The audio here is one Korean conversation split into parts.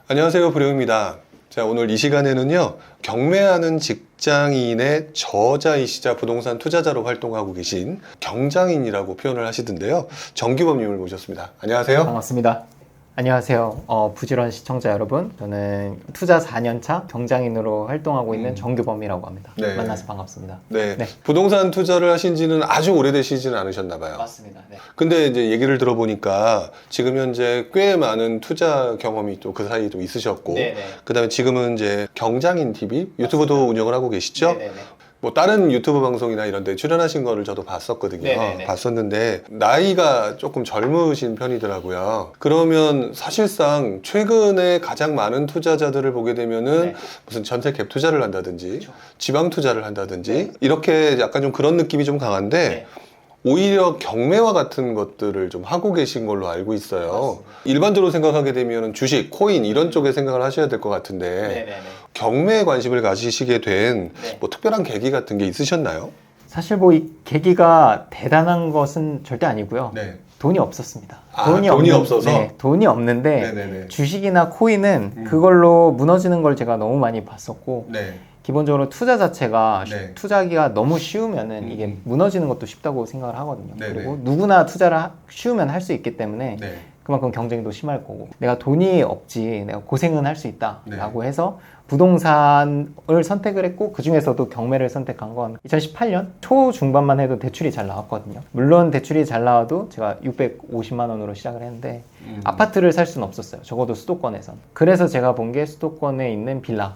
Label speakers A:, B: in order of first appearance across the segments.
A: 안녕하세요, 불용입니다. 자, 오늘 이 시간에는요, 경매하는 직장인의 저자이시자 부동산 투자자로 활동하고 계신 경장인이라고 표현을 하시던데요. 정규범님을 모셨습니다. 안녕하세요.
B: 반갑습니다. 안녕하세요. 부지런 시청자 여러분. 저는 투자 4년차 경장인으로 활동하고 있는 정규범이라고 합니다.
A: 네.
B: 만나서 반갑습니다.
A: 네.
B: 네.
A: 부동산 투자를 하신 지는 아주 오래되시지는 않으셨나 봐요.
B: 맞습니다. 네.
A: 근데 이제 얘기를 들어보니까 지금 현재 꽤 많은 투자 경험이 또 그 사이도 있으셨고,
B: 네네.
A: 그 다음에 지금은 이제 경장인 TV 유튜브도 운영을 하고 계시죠?
B: 네네네.
A: 뭐 다른 유튜브 방송이나 이런 데 출연하신 거를 저도 봤었거든요.
B: 네네네.
A: 봤었는데 나이가 조금 젊으신 편이더라고요. 그러면 사실상 최근에 가장 많은 투자자들을 보게 되면은
B: 네.
A: 무슨 전세 갭 투자를 한다든지
B: 그렇죠.
A: 지방 투자를 한다든지
B: 네.
A: 이렇게 약간 좀 그런 느낌이 좀 강한데
B: 네.
A: 오히려 경매와 같은 것들을 좀 하고 계신 걸로 알고 있어요.
B: 맞습니다.
A: 일반적으로 생각하게 되면 주식, 코인 이런 쪽에 생각을 하셔야 될 것 같은데
B: 네네네.
A: 경매에 관심을 가지시게 된
B: 네.
A: 뭐 특별한 계기 같은 게 있으셨나요?
B: 사실 뭐 이 계기가 대단한 것은 절대 아니고요.
A: 네.
B: 돈이 없었습니다.
A: 아, 돈이 없어서?
B: 네, 돈이 없는데
A: 네네네.
B: 주식이나 코인은 그걸로 무너지는 걸 제가 너무 많이 봤었고
A: 네.
B: 기본적으로 투자 자체가
A: 네.
B: 투자하기가 너무 쉬우면은 이게 무너지는 것도 쉽다고 생각을 하거든요.
A: 네네.
B: 그리고 누구나 투자를 쉬우면 할 수 있기 때문에
A: 네.
B: 그만큼 경쟁도 심할 거고 내가 돈이 없지 내가 고생은 할 수 있다라고
A: 네.
B: 해서 부동산을 선택을 했고 그 중에서도 경매를 선택한 건 2018년 초중반만 해도 대출이 잘 나왔거든요. 물론 대출이 잘 나와도 제가 650만 원으로 시작을 했는데 아파트를 살 수는 없었어요. 적어도 수도권에선. 그래서 제가 본 게 수도권에 있는 빌라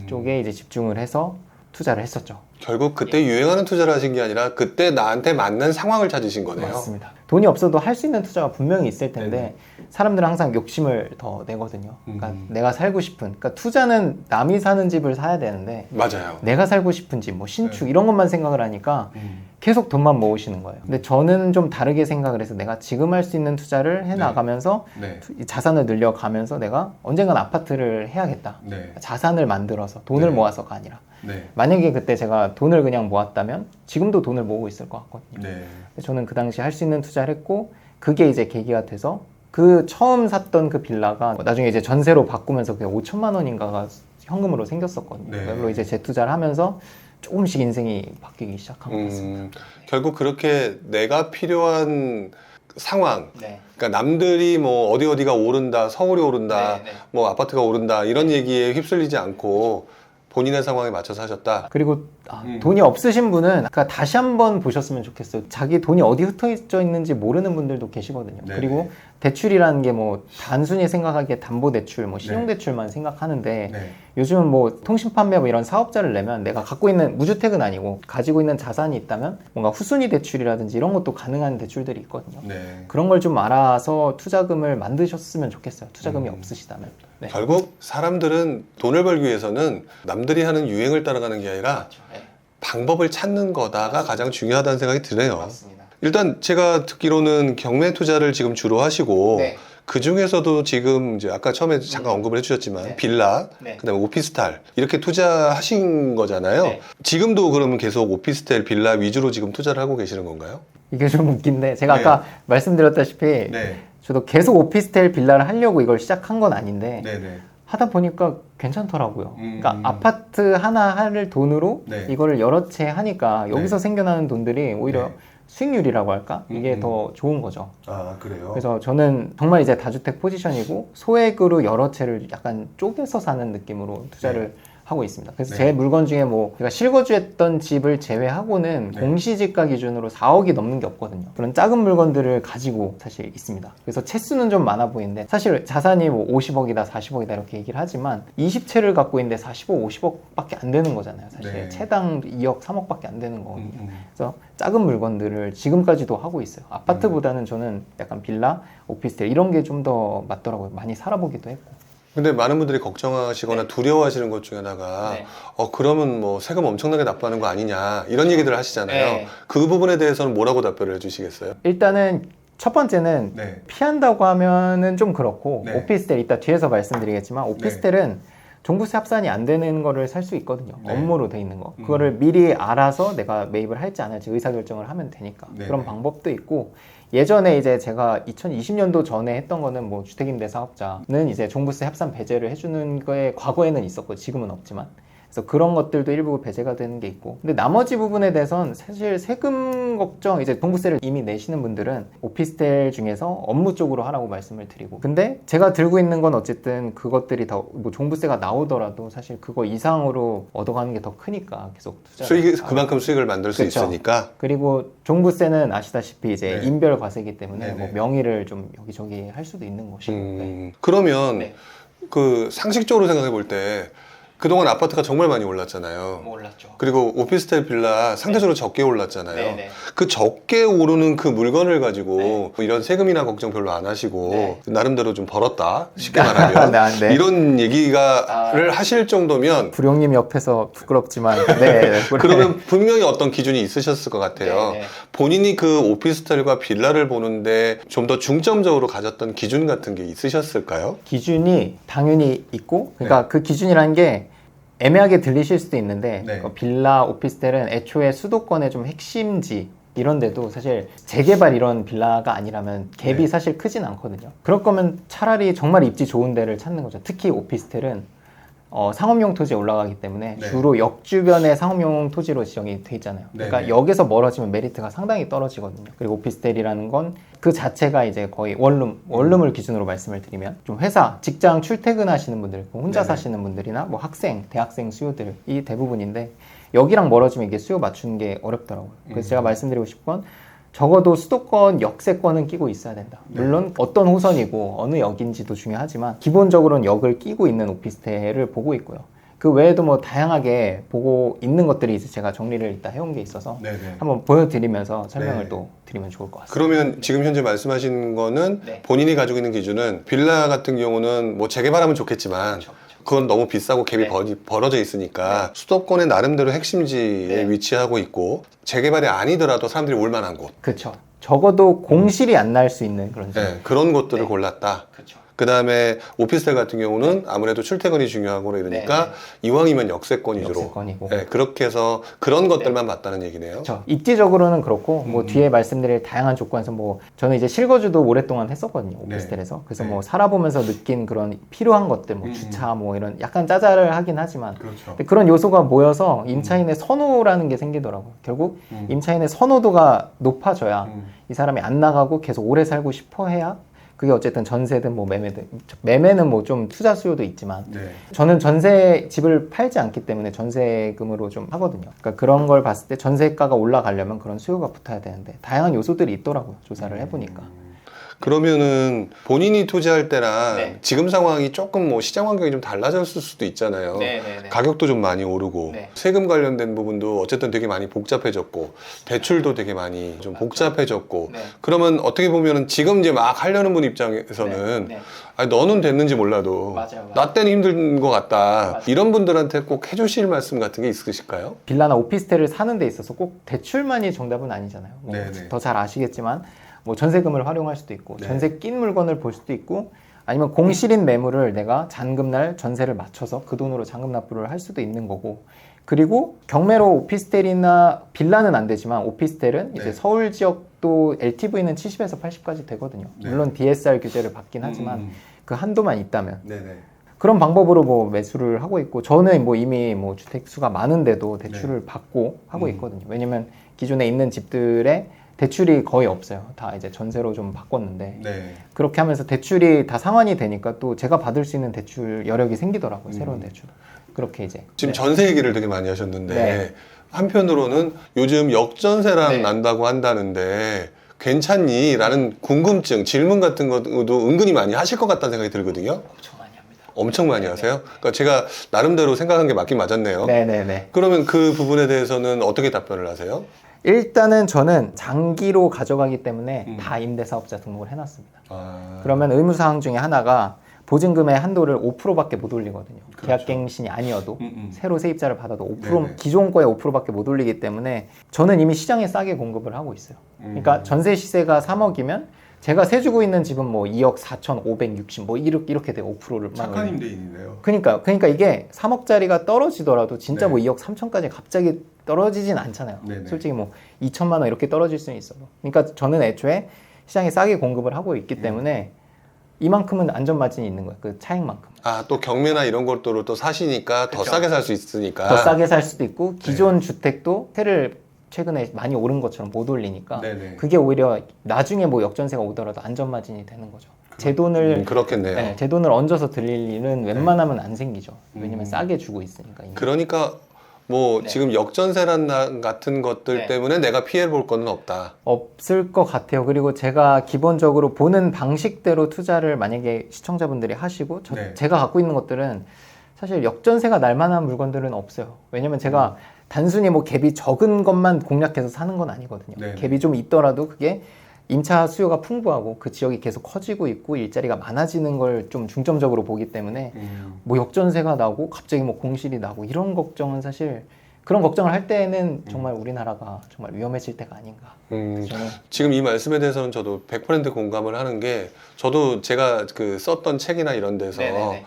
B: 쪽에 이제 집중을 해서 투자를 했었죠.
A: 결국 그때 유행하는 투자를 하신 게 아니라 그때 나한테 맞는 상황을 찾으신 거네요.
B: 맞습니다. 돈이 없어도 할 수 있는 투자가 분명히 있을 텐데
A: 네네.
B: 사람들은 항상 욕심을 더 내거든요. 그러니까 내가 살고 싶은, 그러니까 투자는 남이 사는 집을 사야 되는데
A: 맞아요.
B: 내가 살고 싶은 집, 뭐 신축 이런 것만 생각을 하니까
A: 음.
B: 계속 돈만 모으시는 거예요. 근데 저는 좀 다르게 생각을 해서 내가 지금 할 수 있는 투자를 해 나가면서
A: 네.
B: 자산을 늘려가면서 내가 언젠간 아파트를 해야겠다.
A: 네.
B: 자산을 만들어서 돈을
A: 네.
B: 모아서가 아니라.
A: 네.
B: 만약에 그때 제가 돈을 그냥 모았다면 지금도 돈을 모으고 있을 것 같거든요.
A: 네.
B: 저는 그 당시 할 수 있는 투자를 했고 그게 이제 계기가 돼서 그 처음 샀던 그 빌라가 나중에 이제 전세로 바꾸면서 그게 5천만 원인가가 현금으로 생겼었거든요.
A: 네.
B: 그걸로 이제 재투자를 하면서 조금씩 인생이 바뀌기 시작한 것 같습니다.
A: 결국 그렇게 내가 필요한 상황,
B: 네.
A: 그러니까 남들이 뭐 어디가 오른다, 서울이 오른다,
B: 네, 네.
A: 뭐 아파트가 오른다 이런 얘기에 휩쓸리지 않고 본인의 상황에 맞춰서 하셨다.
B: 그리고 돈이 없으신 분은 그러니까 다시 한번 보셨으면 좋겠어요. 자기 돈이 어디 흩어져 있는지 모르는 분들도 계시거든요.
A: 네네.
B: 그리고 대출이라는 게 뭐 단순히 생각하기에 담보대출, 뭐 신용대출만 생각하는데
A: 네.
B: 요즘은 뭐 통신판매 뭐 이런 사업자를 내면 내가 갖고 있는 무주택은 아니고 가지고 있는 자산이 있다면 뭔가 후순위 대출이라든지 이런 것도 가능한 대출들이 있거든요.
A: 네.
B: 그런 걸 좀 알아서 투자금을 만드셨으면 좋겠어요. 투자금이 없으시다면. 네.
A: 결국 사람들은 돈을 벌기 위해서는 남들이 하는 유행을 따라가는 게 아니라
B: 네.
A: 방법을 찾는 거다가 가장 중요하다는 생각이 드네요.
B: 맞습니다.
A: 일단 제가 듣기로는 경매 투자를 지금 주로 하시고
B: 네.
A: 그 중에서도 지금 이제 아까 처음에 잠깐 언급을 해주셨지만
B: 네.
A: 빌라,
B: 네.
A: 그다음에 오피스텔 이렇게 투자하신 거잖아요.
B: 네.
A: 지금도 그러면 계속 오피스텔, 빌라 위주로 지금 투자를 하고 계시는 건가요?
B: 이게 좀 웃긴데 제가
A: 네.
B: 아까 말씀드렸다시피
A: 네,
B: 저도 계속 오피스텔 빌라를 하려고 이걸 시작한 건 아닌데
A: 네, 네.
B: 하다 보니까 괜찮더라고요. 그러니까 아파트 하나 할 돈으로
A: 네.
B: 이거를 여러 채 하니까 여기서 생겨나는 돈들이 오히려
A: 네.
B: 수익률이라고 할까? 이게 더 좋은 거죠.
A: 아 그래요.
B: 그래서 저는 정말 이제 다주택 포지션이고 소액으로 여러 채를 약간 쪼개서 사는 느낌으로 투자를 하고 있습니다. 그래서
A: 네.
B: 제 물건 중에 뭐 제가 실거주했던 집을 제외하고는
A: 네.
B: 공시지가 기준으로 4억이 넘는 게 없거든요. 그런 작은 물건들을 가지고 사실 있습니다. 그래서 채수는 좀 많아 보이는데 사실 자산이 뭐 50억이다 40억이다 이렇게 얘기를 하지만 20채를 갖고 있는데 40억 50억밖에 안 되는 거잖아요. 사실
A: 네.
B: 채당 2억 3억밖에 안 되는 거거든요. 그래서 작은 물건들을 지금까지도 하고 있어요. 아파트보다는 저는 약간 빌라, 오피스텔 이런 게 좀 더 맞더라고요. 많이 살아보기도 했고.
A: 근데 많은 분들이 걱정하시거나 두려워하시는 것 중에 하나가
B: 네.
A: 그러면 뭐 세금 엄청나게 납부하는 거 아니냐 이런 얘기들을 하시잖아요.
B: 네.
A: 그 부분에 대해서는 뭐라고 답변을 해주시겠어요?
B: 일단은 첫 번째는
A: 네.
B: 피한다고 하면은 좀 그렇고
A: 네.
B: 오피스텔 이따 뒤에서 말씀드리겠지만 오피스텔은 종부세 합산이 안 되는 거를 살 수 있거든요.
A: 네.
B: 업무로 돼 있는 거. 그거를 미리 알아서 내가 매입을 할지 안 할지 의사결정을 하면 되니까.
A: 네.
B: 그런 방법도 있고 예전에 이제 제가 2020년도 전에 했던 거는 뭐 주택임대 사업자는 이제 종부세 합산 배제를 해주는 거에 과거에는 있었고 지금은 없지만, 그래서 그런 것들도 일부 배제가 되는 게 있고, 근데 나머지 부분에 대해서는 사실 세금 걱정, 이제 종부세를 이미 내시는 분들은 오피스텔 중에서 업무 쪽으로 하라고 말씀을 드리고, 근데 제가 들고 있는 건 어쨌든 그것들이 더 뭐 종부세가 나오더라도 사실 그거 이상으로 얻어가는 게 더 크니까 계속
A: 그만큼 수익을 만들 수
B: 그쵸.
A: 있으니까.
B: 그리고 종부세는 아시다시피 이제
A: 네.
B: 인별 과세이기 때문에
A: 네네.
B: 뭐 명의를 좀 여기저기 할 수도 있는 것이고. 네.
A: 그러면
B: 네.
A: 그 상식적으로 생각해 볼 때 그동안 아파트가 정말 많이 올랐잖아요.
B: 몰랐죠.
A: 그리고 오피스텔 빌라 상대적으로 적게 올랐잖아요.
B: 네네.
A: 그 적게 오르는 그 물건을 가지고
B: 네.
A: 이런 세금이나 걱정 별로 안 하시고
B: 네.
A: 나름대로 좀 벌었다 쉽게 말하면
B: 네.
A: 이런 얘기가를 하실 정도면
B: 불용님 옆에서 부끄럽지만 네.
A: 그러면 분명히 어떤 기준이 있으셨을 것 같아요.
B: 네.
A: 본인이 그 오피스텔과 빌라를 보는데 좀 더 중점적으로 가졌던 기준 같은 게 있으셨을까요?
B: 기준이 당연히 있고, 그러니까 그 기준이라는 게 애매하게 들리실 수도 있는데
A: 네.
B: 그 빌라, 오피스텔은 애초에 수도권의 좀 핵심지 이런데도 사실 재개발 이런 빌라가 아니라면 갭이
A: 네.
B: 사실 크진 않거든요. 그럴 거면 차라리 정말 입지 좋은 데를 찾는 거죠. 특히 오피스텔은 상업용 토지에 올라가기 때문에
A: 네.
B: 주로 역 주변에 상업용 토지로 지정이 돼 있잖아요. 그러니까
A: 네네.
B: 역에서 멀어지면 메리트가 상당히 떨어지거든요. 그리고 오피스텔이라는 건 그 자체가 이제 거의 원룸을 기준으로 말씀을 드리면 좀 회사, 직장 출퇴근하시는 분들, 혼자
A: 네네.
B: 사시는 분들이나 뭐 학생, 대학생 수요들이 대부분인데 여기랑 멀어지면 이게 수요 맞추는 게 어렵더라고요. 그래서 제가 말씀드리고 싶은 건 적어도 수도권 역세권은 끼고 있어야 된다. 물론 어떤 호선이고 어느 역인지도 중요하지만 기본적으로는 역을 끼고 있는 오피스텔을 보고 있고요. 그 외에도 뭐 다양하게 보고 있는 것들이 이제 제가 정리를 일단 해온 게 있어서
A: 네네.
B: 한번 보여드리면서 설명을
A: 네.
B: 또 드리면 좋을 것 같습니다.
A: 그러면 지금 현재 말씀하신 거는
B: 네.
A: 본인이 가지고 있는 기준은 빌라 같은 경우는 뭐 재개발하면 좋겠지만 그건 너무 비싸고 갭이
B: 네.
A: 벌어져 있으니까 수도권의 나름대로 핵심지에
B: 네.
A: 위치하고 있고 재개발이 아니더라도 사람들이 올 만한 곳.
B: 그렇죠. 적어도 공실이 안 날 수 있는 그런
A: 네, 그런 곳들을
B: 네.
A: 골랐다.
B: 그렇죠.
A: 그 다음에 오피스텔 같은 경우는 아무래도 출퇴근이 중요하고 이러니까
B: 네.
A: 이왕이면 역세권 위주로.
B: 역세권이고.
A: 네, 그렇게 해서 그런 것들만 봤다는 얘기네요.
B: 그렇죠. 입지적으로는 그렇고 뭐 뒤에 말씀드릴 다양한 조건에서 뭐 저는 이제 실거주도 오랫동안 했었거든요, 오피스텔에서. 그래서
A: 네.
B: 뭐 살아보면서 느낀 그런 필요한 것들, 뭐 주차 뭐 이런 약간 짜잘을 하긴 하지만
A: 그렇죠.
B: 근데 그런 요소가 모여서 임차인의 선호라는 게 생기더라고요. 결국 임차인의 선호도가 높아져야 이 사람이 안 나가고 계속 오래 살고 싶어 해야 그게 어쨌든 전세든 뭐 매매든, 매매는 뭐 좀 투자 수요도 있지만
A: 네.
B: 저는 전세 집을 팔지 않기 때문에 전세금으로 좀 하거든요. 그러니까 그런 걸 봤을 때 전세가가 올라가려면 그런 수요가 붙어야 되는데 다양한 요소들이 있더라고요. 조사를 해보니까.
A: 그러면은 본인이 투자할 때랑
B: 네.
A: 지금 상황이 조금 뭐 시장 환경이 좀 달라졌을 수도 있잖아요.
B: 네네네.
A: 가격도 좀 많이 오르고
B: 네.
A: 세금 관련된 부분도 어쨌든 되게 많이 복잡해졌고 대출도 되게 많이 좀 복잡해졌고
B: 네.
A: 그러면 어떻게 보면은 지금 이제 막 하려는 분 입장에서는
B: 네.
A: 아니 너는 됐는지 몰라도
B: 맞아요.
A: 나 때는 힘든 것 같다.
B: 맞아요.
A: 이런 분들한테 꼭 해주실 말씀 같은 게 있으실까요?
B: 빌라나 오피스텔을 사는 데 있어서 꼭 대출만이 정답은 아니잖아요.
A: 네네.
B: 더 잘 아시겠지만 뭐 전세금을 활용할 수도 있고
A: 네.
B: 전세 낀 물건을 볼 수도 있고 아니면 공실인 매물을 내가 잔금날 전세를 맞춰서 그 돈으로 잔금 납부를 할 수도 있는 거고 그리고 경매로 오피스텔이나 빌라는 안 되지만 오피스텔은
A: 네.
B: 이제 서울 지역도 LTV는 70에서 80까지 되거든요.
A: 네.
B: 물론 DSR 규제를 받긴 하지만 그 한도만 있다면
A: 네네.
B: 그런 방법으로 뭐 매수를 하고 있고 저는 뭐 이미 뭐 주택 수가 많은데도 대출을 받고 하고 있거든요. 왜냐면 기존에 있는 집들의 대출이 거의 없어요. 다 이제 전세로 좀 바꿨는데
A: 네.
B: 그렇게 하면서 대출이 다 상환이 되니까 또 제가 받을 수 있는 대출 여력이 생기더라고요. 새로운 대출. 그렇게 이제
A: 지금
B: 네.
A: 전세 얘기를 되게 많이 하셨는데
B: 네.
A: 한편으로는 요즘 역전세랑
B: 네.
A: 난다고 한다는데 괜찮니? 라는 궁금증, 질문 같은 것도 은근히 많이 하실 것 같다는 생각이 들거든요.
B: 엄청 많이 합니다.
A: 엄청 많이 하세요? 그러니까 제가 나름대로 생각한 게 맞긴 맞았네요.
B: 네네네.
A: 그러면 그 부분에 대해서는 어떻게 답변을 하세요?
B: 일단은 저는 장기로 가져가기 때문에 다 임대사업자 등록을 해놨습니다. 그러면 의무사항 중에 하나가 보증금의 한도를 5%밖에 못 올리거든요.
A: 그렇죠.
B: 계약갱신이 아니어도 새로 세입자를 받아도 5%
A: 네네.
B: 기존 거에 5%밖에 못 올리기 때문에 저는 이미 시장에 싸게 공급을 하고 있어요. 그러니까 전세 시세가 3억이면 제가 세 주고 있는 집은 뭐 2억 4,560 뭐 이렇게 돼요. 5%를
A: 착한 임대인이네요.
B: 그러니까 이게 3억짜리가 떨어지더라도 진짜
A: 네.
B: 뭐 2억 3천까지 갑자기 떨어지진 않잖아요.
A: 네네.
B: 솔직히 뭐 2천만 원 이렇게 떨어질 수는 있어도. 그러니까 저는 애초에 시장에 싸게 공급을 하고 있기 때문에 이만큼은 안전 마진이 있는 거예요. 그 차익만큼.
A: 아, 또 경매나 이런 것들을 또 사시니까 더
B: 그쵸.
A: 싸게 살 수 있으니까.
B: 더 싸게 살 수도 있고 기존 주택도 세를 최근에 많이 오른 것처럼 못 올리니까
A: 네네.
B: 그게 오히려 나중에 뭐 역전세가 오더라도 안전 마진이 되는 거죠. 제 돈을
A: 그렇겠네요.
B: 네, 제 돈을 얹어서 들릴 일은 웬만하면 안 생기죠. 왜냐면 싸게 주고 있으니까. 이미.
A: 그러니까 뭐
B: 네.
A: 지금 역전세란 같은 것들
B: 네.
A: 때문에 내가 피해 볼 거는 없다.
B: 없을 것 같아요. 그리고 제가 기본적으로 보는 방식대로 투자를 만약에 시청자분들이 하시고
A: 네.
B: 제가 갖고 있는 것들은 사실 역전세가 날 만한 물건들은 없어요. 왜냐면 제가 단순히 뭐 갭이 적은 것만 공략해서 사는 건 아니거든요.
A: 네.
B: 갭이 좀 있더라도 그게 임차 수요가 풍부하고 그 지역이 계속 커지고 있고 일자리가 많아지는 걸 좀 중점적으로 보기 때문에 뭐 역전세가 나고 갑자기 뭐 공실이 나고 이런 걱정은 사실 그런 걱정을 할 때는 정말 우리나라가 정말 위험해질 때가 아닌가. 저는
A: 지금 이 말씀에 대해서는 저도 100% 공감을 하는 게 저도 제가 그 썼던 책이나 이런 데서
B: 네네네.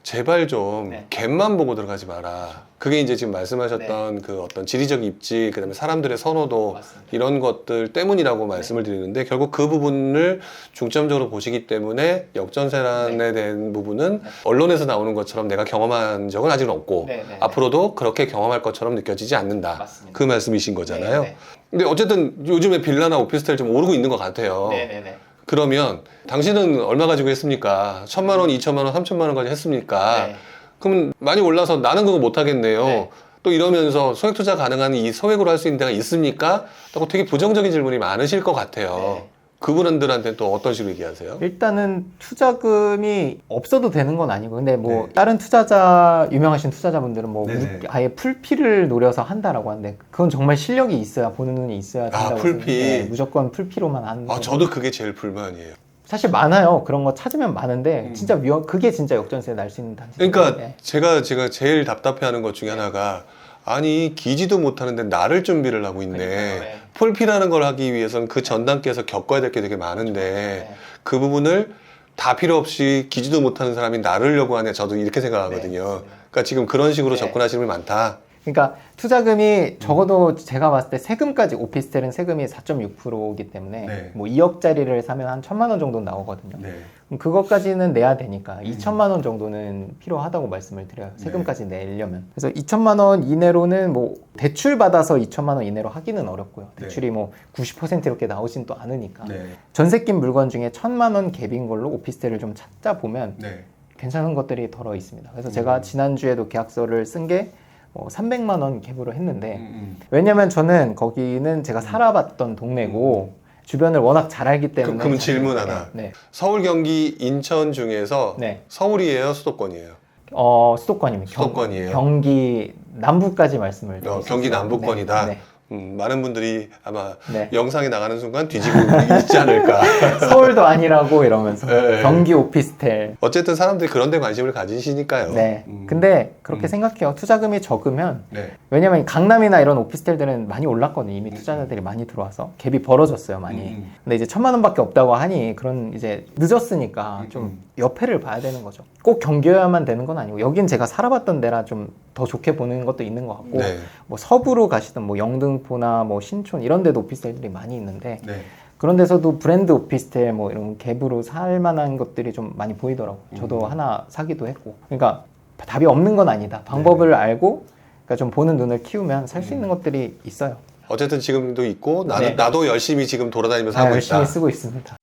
A: 제발 좀
B: 네.
A: 갭만 보고 들어가지 마라. 그게 이제 지금 말씀하셨던 그 어떤 지리적 입지, 그다음에 사람들의 선호도
B: 맞습니다.
A: 이런 것들 때문이라고 말씀을 드리는데 결국 그 부분을 중점적으로 보시기 때문에 역전세란에 대한 부분은 언론에서 나오는 것처럼 내가 경험한 적은 아직은 없고
B: 네네네.
A: 앞으로도 그렇게 경험할 것처럼 느껴지지 않는다.
B: 맞습니다.
A: 그 말씀이신 거잖아요.
B: 네네.
A: 근데 어쨌든 요즘에 빌라나 오피스텔 좀 오르고 있는 것 같아요.
B: 네네네.
A: 그러면 당신은 얼마 가지고 했습니까? 1,000만 원, 2,000만 원, 3,000만 원까지 했습니까?
B: 네.
A: 그럼 많이 올라서 나는 그거 못 하겠네요.
B: 네.
A: 또 이러면서 소액 투자 가능한 이 소액으로 할 수 있는 데가 있습니까? 라고 되게 부정적인 질문이 많으실 것 같아요.
B: 네.
A: 그분들한테 또 어떤 식으로 얘기하세요?
B: 일단은 투자금이 없어도 되는 건 아니고 근데 뭐
A: 네.
B: 다른 투자자 유명하신 투자자분들은 뭐
A: 네네.
B: 아예 풀피를 노려서 한다라고 하는데 그건 정말 실력이 있어야 보는 눈이 있어야 된다고
A: 풀피.
B: 생각해요. 네, 무조건 풀피로만 하는
A: 아,
B: 거
A: 저도 그게 제일 불만이에요.
B: 사실 많아요. 그런 거 찾으면 많은데 진짜 그게 진짜 역전세 날 수 있는 단지.
A: 그러니까
B: 네.
A: 제가 제일 답답해하는 것 중에 하나가 아니 기지도 못하는데 나를 준비를 하고 있네.
B: 그러니까요, 네.
A: 폴피라는 걸 하기 위해서는 그 전 단계에서 겪어야 될 게 되게 많은데
B: 네.
A: 그 부분을 다 필요 없이 기지도 못하는 사람이 나르려고 하네. 저도 이렇게 생각하거든요.
B: 네, 맞습니다.
A: 그러니까 지금 그런 식으로
B: 네.
A: 접근하시는 분이 많다.
B: 그러니까 투자금이 적어도 제가 봤을 때 세금까지 오피스텔은 세금이 4.6%이기 때문에
A: 네.
B: 뭐 2억짜리를 사면 한 1,000만 원 정도 나오거든요.
A: 네.
B: 그럼 그것까지는 내야 되니까 2천만 원 정도는 필요하다고 말씀을 드려요. 세금까지 내려면. 그래서 2천만 원 이내로는 뭐 대출 받아서 2천만 원 이내로 하기는 어렵고요. 대출이 뭐 90% 이렇게 나오진 또 않으니까.
A: 네.
B: 전세 낀 물건 중에 1,000만 원 갭인 걸로 오피스텔을 좀 찾다 보면
A: 네.
B: 괜찮은 것들이 덜어 있습니다. 그래서 제가 지난주에도 계약서를 쓴 게 300만 원 갭으로 했는데 왜냐면 저는 거기는 제가 살아봤던 동네고 주변을 워낙 잘 알기 때문에
A: 그럼 질문 하나.
B: 네.
A: 서울, 경기, 인천 중에서
B: 네.
A: 서울이에요, 수도권이에요?
B: 수도권입니다.
A: 수도권이에요.
B: 경기 남부까지 말씀을 드렸어요.
A: 경기 남부권이다.
B: 네.
A: 많은 분들이 아마
B: 네.
A: 영상이 나가는 순간 뒤지고 있지 않을까.
B: 서울도 아니라고 이러면서
A: 네.
B: 경기 오피스텔.
A: 어쨌든 사람들이 그런 데 관심을 가지시니까요.
B: 네. 근데 그렇게 생각해요. 투자금이 적으면
A: 네.
B: 왜냐면 강남이나 이런 오피스텔들은 많이 올랐거든요. 이미 투자자들이 많이 들어와서 갭이 벌어졌어요, 많이. 근데 이제 1,000만 원밖에 없다고 하니 그런 이제 늦었으니까 좀 옆에를 봐야 되는 거죠. 꼭 경기여야만 되는 건 아니고 여긴 제가 살아봤던 데라 좀 더 좋게 보는 것도 있는 것 같고
A: 네.
B: 뭐 서부로 가시던 뭐 영등포나 뭐 신촌 이런 데도 오피스텔들이 많이 있는데
A: 네.
B: 그런 데서도 브랜드 오피스텔 뭐 이런 갭으로 살 만한 것들이 좀 많이 보이더라고요. 저도 하나 사기도 했고. 그러니까 답이 없는 건 아니다. 방법을 알고 그러니까 좀 보는 눈을 키우면 살 수 있는 것들이 있어요.
A: 어쨌든 지금도 있고
B: 네.
A: 나도 열심히 지금 돌아다니면서 하고
B: 열심히
A: 있다.
B: 쓰고 있습니다.